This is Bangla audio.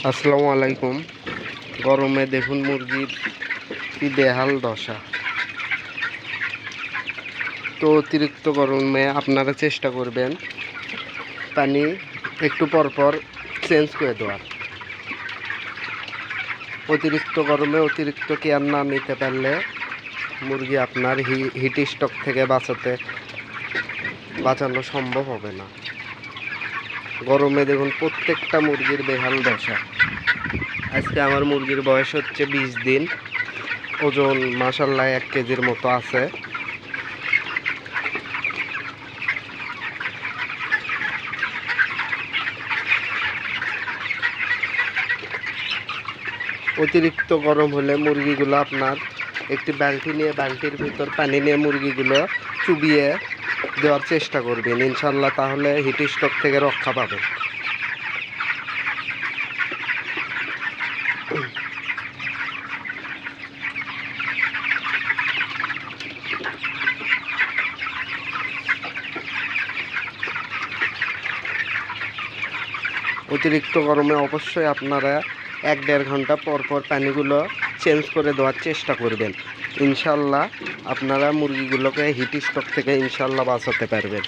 আসসালামু আলাইকুম। গরমে দেখুন মুরগির কি বেহাল দশা। তো অতিরিক্ত গরমে আপনারা চেষ্টা করবেন পানি একটু পরপর চেঞ্জ করে দেওয়ার। অতিরিক্ত গরমে অতিরিক্ত কেয়ার না নিতে পারলে মুরগি আপনার হিট স্ট্রোক থেকে বাঁচানো সম্ভব হবে না। গরমে দেখুন প্রত্যেকটা মুরগির বেহাল দশা। আজকে আমার মুরগির বয়স হচ্ছে 20 দিন, ওজন মাশাআল্লাহ 1 কেজির মতো আছে। অতিরিক্ত গরম হলে মুরগিগুলো আপনার একটি বালতি নিয়ে বালতির ভিতর পানি নিয়ে মুরগিগুলো চুবিয়ে দেওয়ার চেষ্টা করবেন, ইনশাল্লাহ তাহলে হিট স্ট্রোক থেকে রক্ষা পাবে। অতিরিক্ত গরমে অবশ্যই আপনারা 1-1.5 ঘন্টা পর পর পানিগুলো চেঞ্জ করে দেওয়ার চেষ্টা করবেন। ইনশাল্লাহ আপনারা মুরগিগুলোকে হিট স্ট্রোক থেকে ইনশাল্লাহ বাঁচাতে পারবেন।